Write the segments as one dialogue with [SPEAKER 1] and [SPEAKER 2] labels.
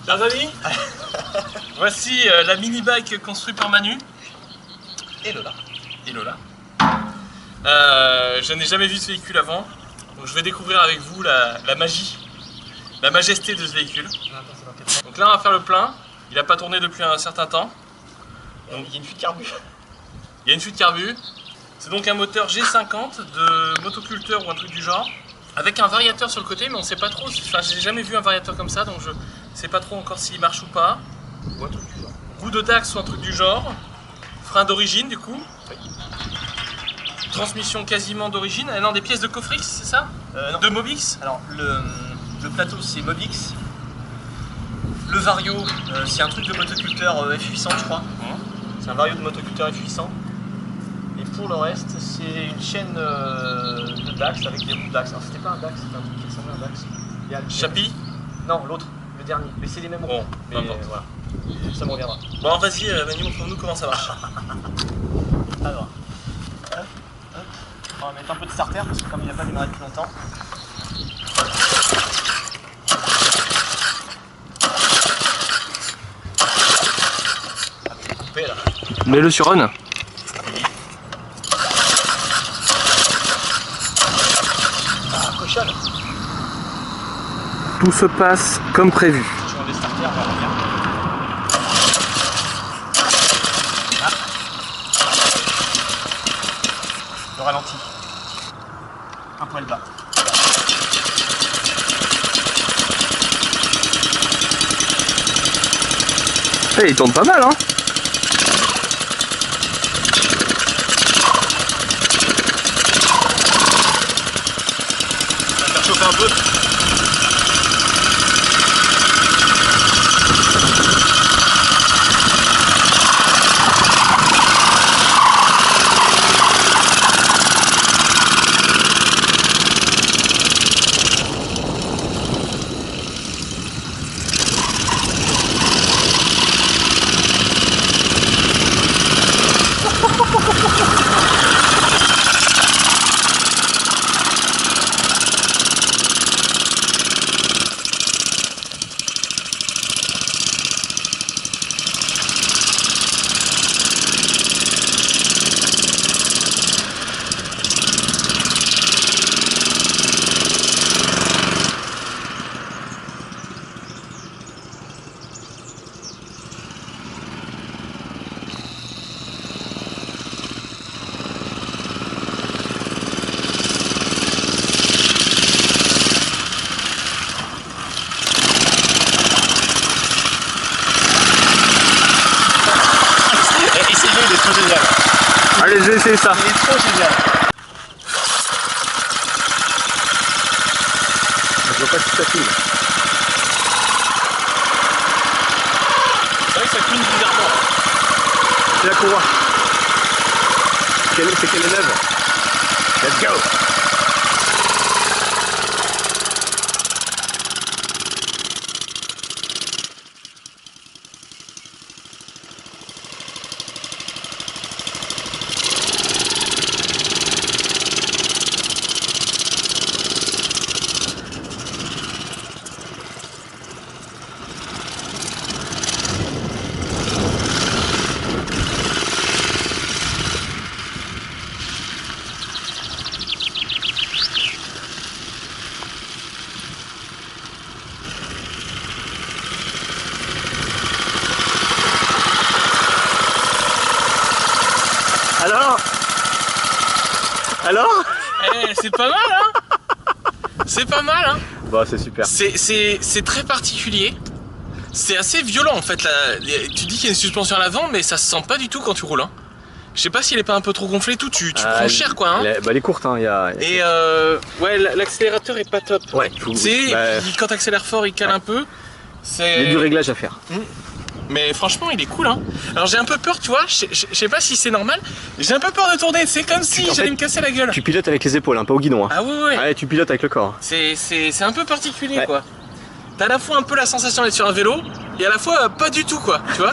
[SPEAKER 1] Chers amis, voici la mini-bike construite par Manu
[SPEAKER 2] et Lola.
[SPEAKER 1] Je n'ai jamais vu ce véhicule avant, donc je vais découvrir avec vous la magie, la majesté de ce véhicule. Donc là on va faire le plein, il n'a pas tourné depuis un certain temps.
[SPEAKER 2] Donc il y a une fuite carbu.
[SPEAKER 1] Il y a une fuite carbu. C'est donc un moteur G50 de motoculteur ou un truc du genre, avec un variateur sur le côté, mais on ne sait pas trop. Enfin, j'ai jamais vu un variateur comme ça, donc je ne sais pas trop encore s'il marche ou pas.
[SPEAKER 2] Ou un truc du genre.
[SPEAKER 1] Roue de Dax ou un truc du genre. Frein d'origine du coup.
[SPEAKER 2] Oui.
[SPEAKER 1] Transmission quasiment d'origine. Ah non, des pièces de Cofrix, c'est ça?
[SPEAKER 2] Non.
[SPEAKER 1] De Mobix.
[SPEAKER 2] Alors le plateau c'est Mobix. Le vario c'est un truc de motoculteur F800 je crois. C'est un vario de motoculteur F800. Et pour le reste c'est une chaîne de Dax avec des roues Dax. Alors c'était pas un Dax, c'était un truc qui ressemblait à un Dax. Il y a
[SPEAKER 1] Chapi.
[SPEAKER 2] Non, l'autre, le dernier. Mais c'est les mêmes roues.
[SPEAKER 1] Bon,
[SPEAKER 2] mais voilà. Ça me reviendra.
[SPEAKER 1] Bon, vas-y, Manu, montre-nous comment ça marche.
[SPEAKER 2] Alors, on va mettre un peu de starter parce que comme il n'a pas démarré depuis longtemps. Coupé là.
[SPEAKER 1] Mets-le sur on.
[SPEAKER 2] Ah, cochonne.
[SPEAKER 1] Tout se passe comme prévu.
[SPEAKER 2] Je vais enlever le starter, on va revenir. Ah. Le ralenti. Un poil bas.
[SPEAKER 1] Il tourne pas mal, hein. On va faire chauffer un peu. Allez, je vais essayer ça.
[SPEAKER 2] Il est trop génial.
[SPEAKER 1] Je vois pas si ça file. C'est vrai que ça clean bizarrement. C'est la courroie. C'est qu'elle est neuve. Let's go.
[SPEAKER 2] Alors
[SPEAKER 1] c'est pas mal, hein. C'est pas mal, hein.
[SPEAKER 2] Bah c'est super.
[SPEAKER 1] C'est très particulier. C'est assez violent en fait. Là. Tu dis qu'il y a une suspension à l'avant, mais ça se sent pas du tout quand tu roules. Hein. Je sais pas s'il est pas un peu trop gonflé, tout. Tu prends cher, quoi. Hein.
[SPEAKER 2] Elle est courte, hein.
[SPEAKER 1] Et ouais, l'accélérateur est pas top.
[SPEAKER 2] Ouais.
[SPEAKER 1] Tu sais, quand t'accélères fort, il cale un peu.
[SPEAKER 2] Il y a du réglage à faire.
[SPEAKER 1] Mais franchement, il est cool, hein. Alors j'ai un peu peur, tu vois. Je sais pas si c'est normal. J'ai un peu peur de tourner. C'est comme si j'allais me casser la gueule.
[SPEAKER 2] Tu pilotes avec les épaules, hein, pas au guidon. Hein.
[SPEAKER 1] Ah ouais.
[SPEAKER 2] Ouais, tu pilotes avec le corps.
[SPEAKER 1] C'est un peu particulier, quoi. T'as à la fois un peu la sensation d'être sur un vélo et à la fois pas du tout, quoi, tu vois.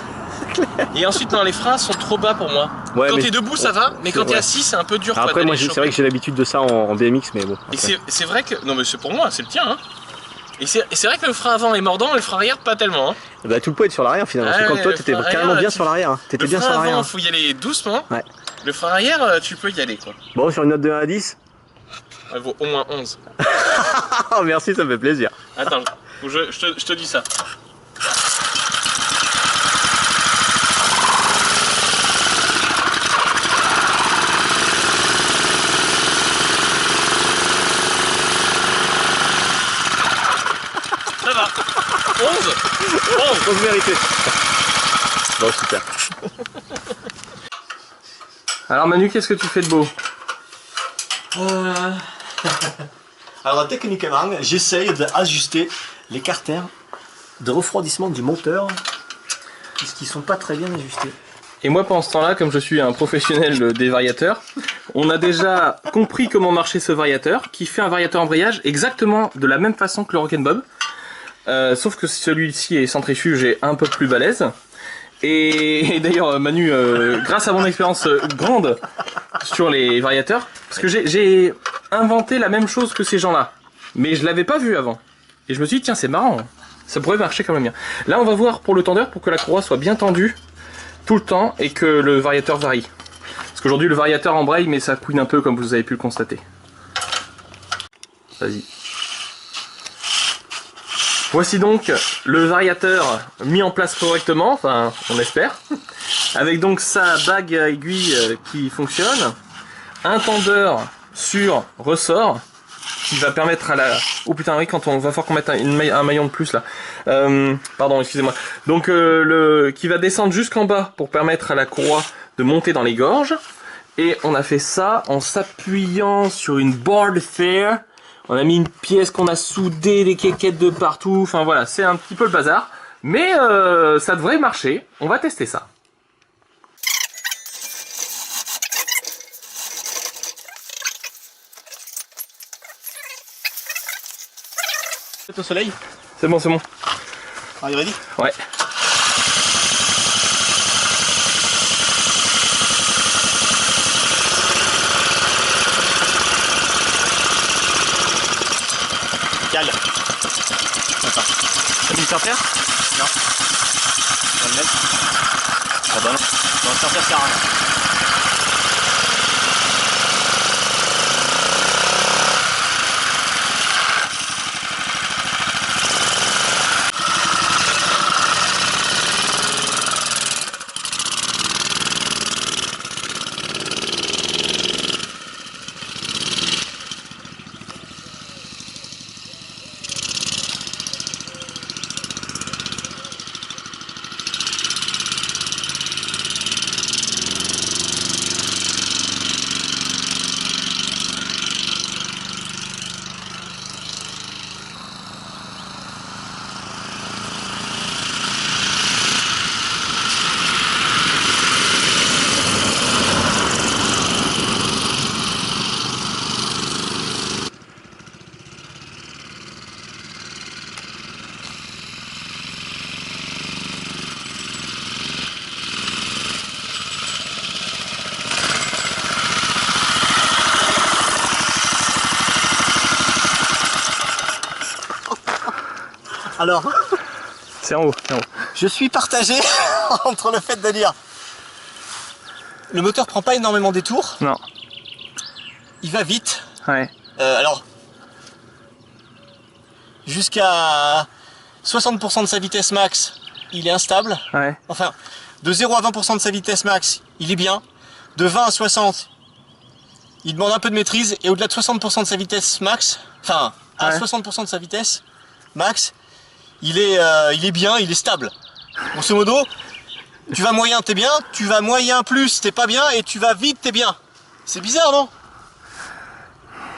[SPEAKER 1] Et ensuite, non, les freins sont trop bas pour moi.
[SPEAKER 2] Ouais,
[SPEAKER 1] quand t'es debout, ça va, mais quand t'es assis, c'est un peu dur.
[SPEAKER 2] Après, moi, c'est vrai que j'ai l'habitude de ça en BMX, mais bon.
[SPEAKER 1] Et c'est vrai que. Non, mais c'est pour moi, c'est le tien, hein. Et c'est vrai que le frein avant est mordant, mais le frein arrière pas tellement. Hein.
[SPEAKER 2] Bah tout le pot est sur l'arrière finalement, parce que comme toi t'étais carrément bien sur l'arrière. Hein. T'étais bien sur l'arrière.
[SPEAKER 1] Le frein avant, faut y aller doucement.
[SPEAKER 2] Ouais.
[SPEAKER 1] Le frein arrière, tu peux y aller quoi.
[SPEAKER 2] Bon, sur une note de 1 à 10.
[SPEAKER 1] Elle vaut au moins 11.
[SPEAKER 2] Oh merci, ça me fait plaisir.
[SPEAKER 1] Attends, je te dis ça. Ça va. 11.
[SPEAKER 2] 11 mérité. Bon, super.
[SPEAKER 1] Alors Manu, qu'est-ce que tu fais de beau?
[SPEAKER 2] Alors techniquement, j'essaye d'ajuster les carters de refroidissement du moteur, puisqu'ils sont pas très bien ajustés.
[SPEAKER 1] Et moi pendant ce temps-là, comme je suis un professionnel des variateurs, on a déjà compris comment marchait ce variateur, qui fait un variateur embrayage exactement de la même façon que le Rock'n'Bob. Sauf que celui-ci est centrifuge et un peu plus balèze. Et d'ailleurs Manu, grâce à mon expérience grande sur les variateurs, parce que j'ai inventé la même chose que ces gens-là, mais je l'avais pas vu avant. Et je me suis dit tiens c'est marrant, ça pourrait marcher quand même bien. Là on va voir pour le tendeur pour que la courroie soit bien tendue tout le temps et que le variateur varie. Parce qu'aujourd'hui le variateur embraye mais ça couine un peu comme vous avez pu le constater. Vas-y. Voici donc le variateur mis en place correctement, enfin on espère, avec donc sa bague à aiguille qui fonctionne, un tendeur sur ressort qui va permettre à la... Oh putain oui, quand on va falloir qu'on mette un maillon de plus là. Pardon, excusez-moi. Donc qui va descendre jusqu'en bas pour permettre à la courroie de monter dans les gorges. Et on a fait ça en s'appuyant sur une barre de fer. On a mis une pièce qu'on a soudée, des quéquettes de partout, enfin voilà, c'est un petit peu le bazar. Mais ça devrait marcher, on va tester ça.
[SPEAKER 2] C'est au soleil.
[SPEAKER 1] C'est bon, c'est bon.
[SPEAKER 2] Are you ready?
[SPEAKER 1] Ouais.
[SPEAKER 2] Cale. Attends. T'as mis le serre-terre? Non. On va le mettre. Ah bah non. Non, le serre-terre sert à rien. Alors,
[SPEAKER 1] c'est en haut, c'est en haut.
[SPEAKER 2] Je suis partagé entre le fait de dire le moteur prend pas énormément des tours.
[SPEAKER 1] Non.
[SPEAKER 2] Il va vite.
[SPEAKER 1] Ouais.
[SPEAKER 2] Alors, jusqu'à 60% de sa vitesse max, il est instable.
[SPEAKER 1] Ouais.
[SPEAKER 2] Enfin, de 0 à 20% de sa vitesse max, il est bien. De 20 à 60, il demande un peu de maîtrise. Et au-delà de 60% de sa vitesse max, enfin, à
[SPEAKER 1] ouais.
[SPEAKER 2] 60% de sa vitesse max, il est bien, il est stable. Grosso modo, tu vas moyen, t'es bien, tu vas moyen plus, t'es pas bien, et tu vas vite, t'es bien. C'est bizarre, non?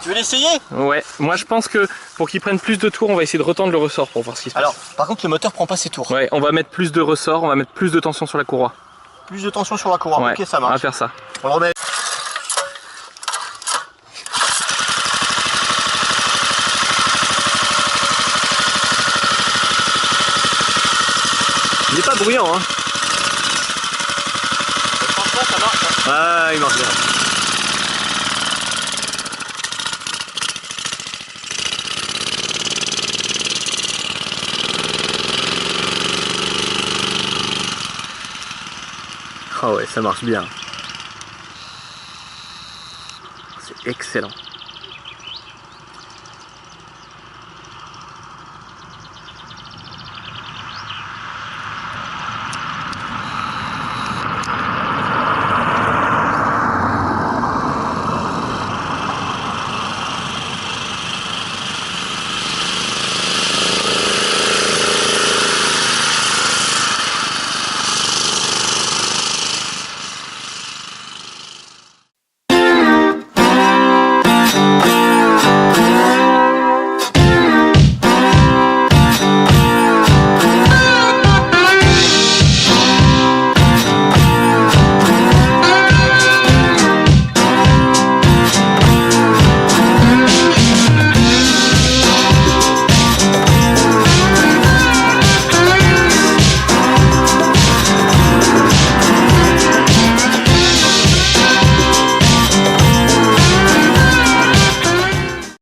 [SPEAKER 2] Tu veux l'essayer?
[SPEAKER 1] Ouais, moi je pense que pour qu'il prenne plus de tours, on va essayer de retendre le ressort pour voir ce qui se passe.
[SPEAKER 2] Alors, par contre, le moteur prend pas ses tours.
[SPEAKER 1] Ouais, on va mettre plus de ressort, on va mettre plus de tension sur la courroie.
[SPEAKER 2] Plus de tension sur la courroie,
[SPEAKER 1] Ouais,
[SPEAKER 2] ok, ça
[SPEAKER 1] on va
[SPEAKER 2] marche.
[SPEAKER 1] faire ça.
[SPEAKER 2] On le remet. Il est pas bruyant, hein. Franchement, ça marche. Hein. Ah, il marche bien. Ah ouais, ça marche bien. C'est excellent.